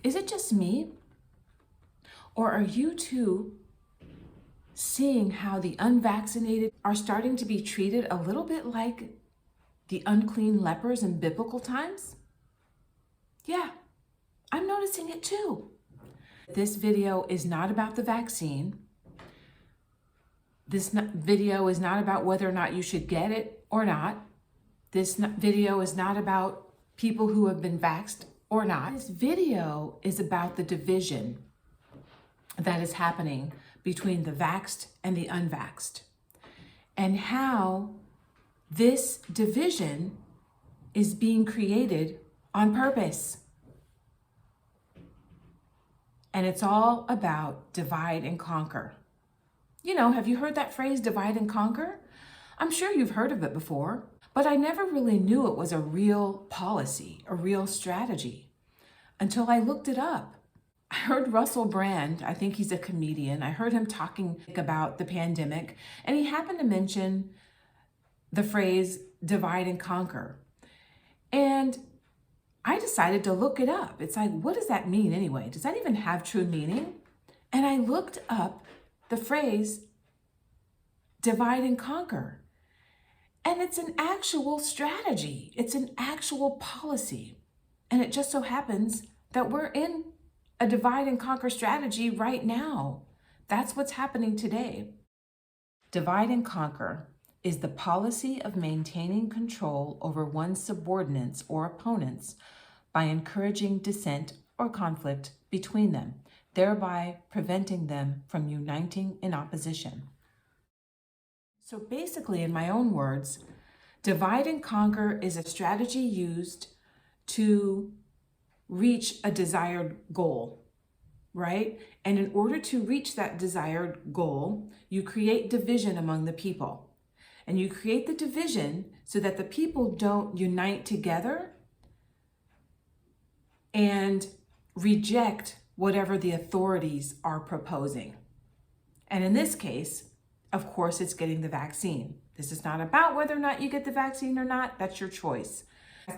Is it just me? Or are you too seeing how the unvaccinated are starting to be treated a little bit like the unclean lepers in biblical times? Yeah, I'm noticing it too. This video is not about the vaccine. This video is not about whether or not you should get it or not. This video is not about people who have been vaxxed or not. This video is about the division that is happening between the vaxxed and the unvaxxed, and how this division is being created on purpose. And it's all about divide and conquer. You know, have you heard that phrase, divide and conquer? I'm sure you've heard of it before, but I never really knew it was a real policy, a real strategy, until I looked it up. I heard Russell Brand, I think he's a comedian, I heard him talking about the pandemic, and he happened to mention the phrase divide and conquer. And I decided to look it up. It's like, what does that mean anyway? Does that even have true meaning? And I looked up the phrase divide and conquer. And it's an actual strategy. It's an actual policy. And it just so happens that we're in a divide and conquer strategy right now. That's what's happening today. Divide and conquer is the policy of maintaining control over one's subordinates or opponents by encouraging dissent or conflict between them, thereby preventing them from uniting in opposition. So basically, in my own words, divide and conquer is a strategy used to reach a desired goal, right? And in order to reach that desired goal, you create division among the people. And you create the division so that the people don't unite together and reject whatever the authorities are proposing. And in this case, of course, it's getting the vaccine. This is not about whether or not you get the vaccine or not. That's your choice.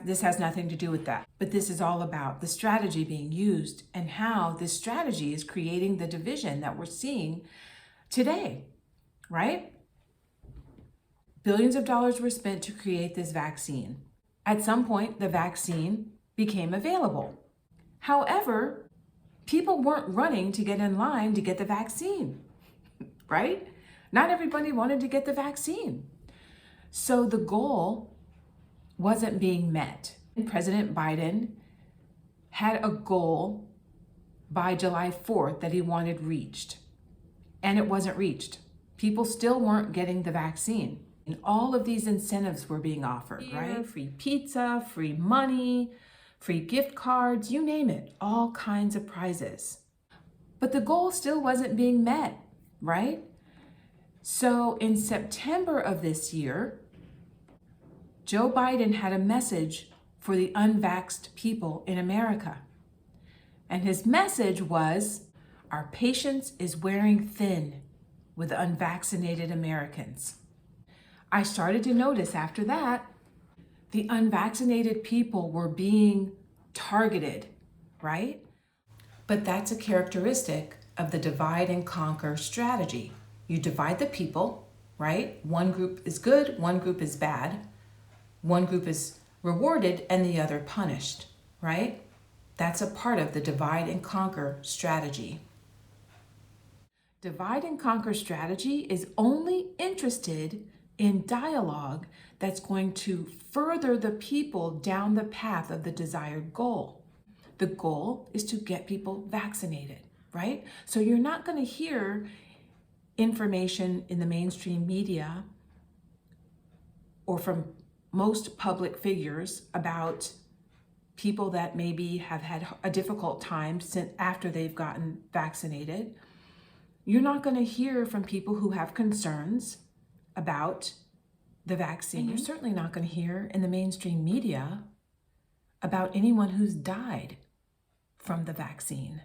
This has nothing to do with that. But this is all about the strategy being used and how this strategy is creating the division that we're seeing today, right? Billions of dollars were spent to create this vaccine. At some point, the vaccine became available. However, people weren't running to get in line to get the vaccine, right? Not everybody wanted to get the vaccine. So the goal wasn't being met. President Biden had a goal by July 4th that he wanted reached, and it wasn't reached. People still weren't getting the vaccine. And all of these incentives were being offered, right? Free pizza, free money, free gift cards, you name it, all kinds of prizes. But the goal still wasn't being met, right? So in September of this year, Joe Biden had a message for the unvaxxed people in America. And his message was, our patience is wearing thin with unvaccinated Americans. I started to notice after that, the unvaccinated people were being targeted, right? But that's a characteristic of the divide and conquer strategy. You divide the people, right? One group is good, one group is bad. One group is rewarded and the other punished, right? That's a part of the divide and conquer strategy. Divide and conquer strategy is only interested in dialogue that's going to further the people down the path of the desired goal. The goal is to get people vaccinated, right? So you're not going to hear information in the mainstream media or from most public figures about people that maybe have had a difficult time since after they've gotten vaccinated. You're not going to hear from people who have concerns about the vaccine. And you're certainly not going to hear in the mainstream media about anyone who's died from the vaccine,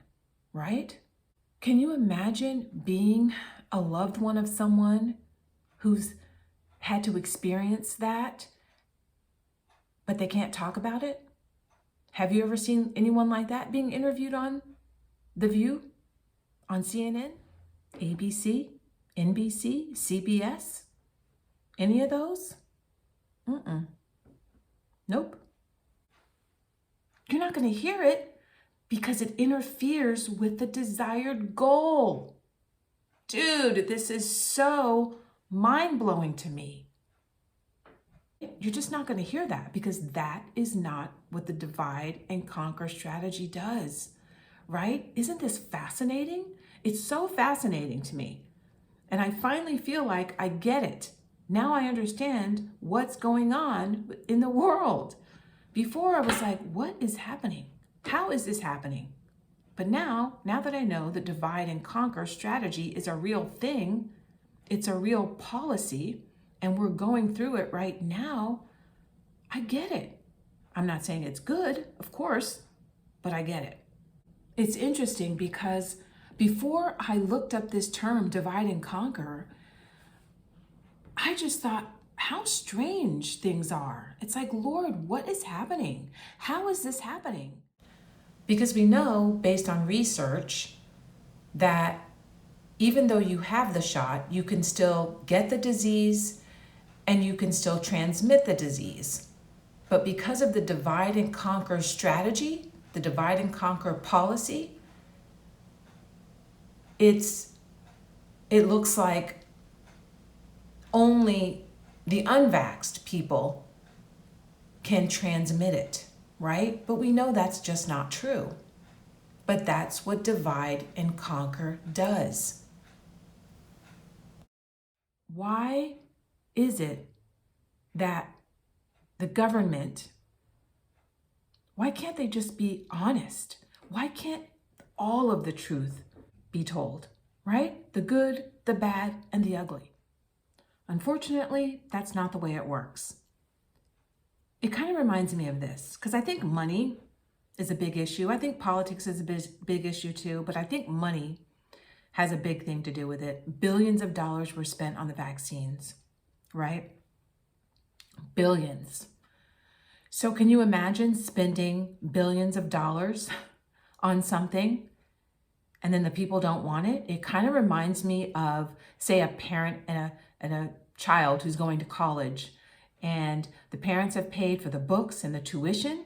right? Can you imagine being a loved one of someone who's had to experience that, but they can't talk about it? Have you ever seen anyone like that being interviewed on The View, on CNN, ABC, NBC, CBS? Any of those? Nope. You're not going to hear it because it interferes with the desired goal. Dude, this is so mind-blowing to me. You're just not going to hear that because that is not what the divide and conquer strategy does, right? Isn't this fascinating? It's so fascinating to me. And I finally feel like I get it. Now I understand what's going on in the world. Before I was like, what is happening? How is this happening? But now that I know the divide and conquer strategy is a real thing, it's a real policy, and we're going through it right now, I get it. I'm not saying it's good, of course, but I get it. It's interesting because before I looked up this term, divide and conquer, I just thought, how strange things are. It's like, Lord, what is happening? How is this happening? Because we know, based on research, that even though you have the shot, you can still get the disease and you can still transmit the disease. But because of the divide and conquer strategy, the divide and conquer policy, it looks like only the unvaxxed people can transmit it, right? But we know that's just not true. But that's what divide and conquer does. Why is it that the government, why can't they just be honest? Why can't all of the truth be told, right? The good, the bad, and the ugly. Unfortunately, that's not the way it works. It kind of reminds me of this, because I think money is a big issue. I think politics is a big issue too, but I think money has a big thing to do with it. Billions of dollars were spent on the vaccines, right? Billions. So can you imagine spending billions of dollars on something and then the people don't want it? It kind of reminds me of, say, a parent and a child who's going to college, and the parents have paid for the books and the tuition,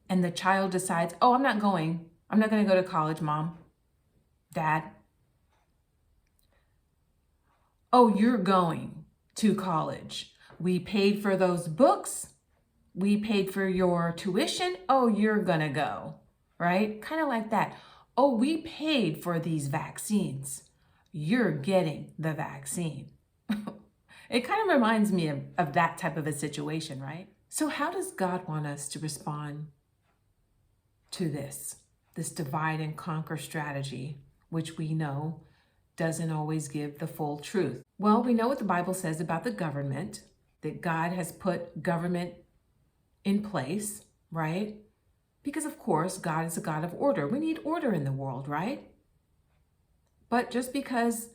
and the child decides, oh, I'm not going to go to college, Mom, Dad. Oh, you're going to college. We paid for those books. We paid for your tuition. Oh, you're gonna go, right? Kind of like that. Oh, we paid for these vaccines. You're getting the vaccine. It kind of reminds me of that type of a situation, right? So how does God want us to respond to this divide and conquer strategy, which we know doesn't always give the full truth? Well, we know what the Bible says about the government, that God has put government in place, right? Because of course, God is a God of order. We need order in the world, right? But just because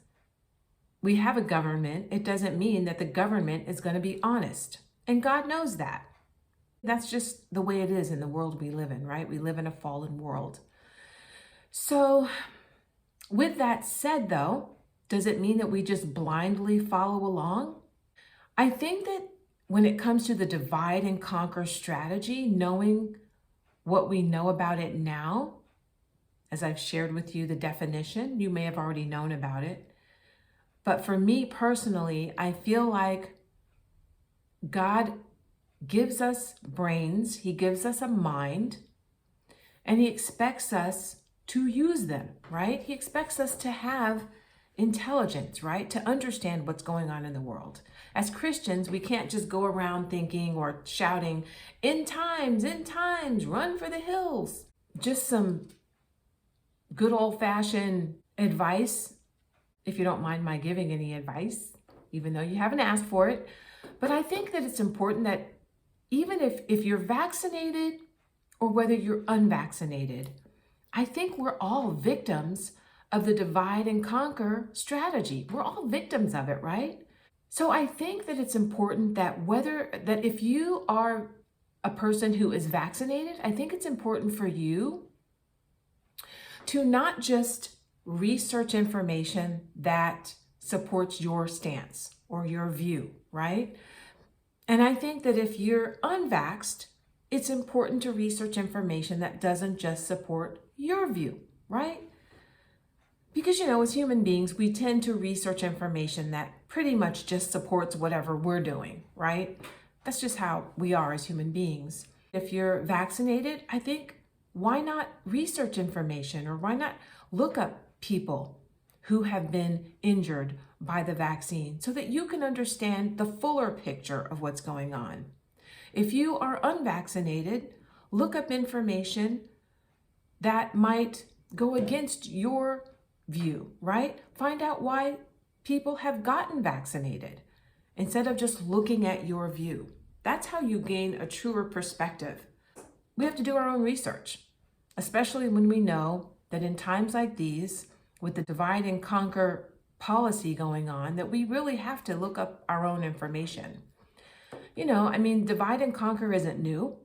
we have a government, it doesn't mean that the government is going to be honest. And God knows that. That's just the way it is in the world we live in, right? We live in a fallen world. So with that said, though, does it mean that we just blindly follow along? I think that when it comes to the divide and conquer strategy, knowing what we know about it now, as I've shared with you the definition, you may have already known about it. But for me personally, I feel like God gives us brains, He gives us a mind, and He expects us to use them, right? He expects us to have intelligence, right? To understand what's going on in the world. As Christians, we can't just go around thinking or shouting, end times, run for the hills. Just some good old-fashioned advice, if you don't mind my giving any advice, even though you haven't asked for it. But I think that it's important that even if you're vaccinated or whether you're unvaccinated, I think we're all victims of the divide and conquer strategy. We're all victims of it, right? So I think that it's important that if you are a person who is vaccinated, I think it's important for you to not just research information that supports your stance or your view, right? And I think that if you're unvaxxed, it's important to research information that doesn't just support your view, right? Because, as human beings, we tend to research information that pretty much just supports whatever we're doing, right? That's just how we are as human beings. If you're vaccinated, I think, why not research information, or why not look up people who have been injured by the vaccine so that you can understand the fuller picture of what's going on. If you are unvaccinated, look up information that might go against your view, right? Find out why people have gotten vaccinated instead of just looking at your view. That's how you gain a truer perspective. We have to do our own research, especially when we know that in times like these, with the divide and conquer policy going on, that we really have to look up our own information. Divide and conquer isn't new.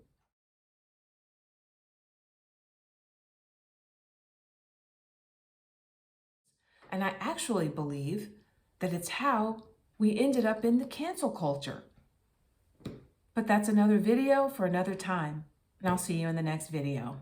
And I actually believe that it's how we ended up in the cancel culture. But that's another video for another time. And I'll see you in the next video.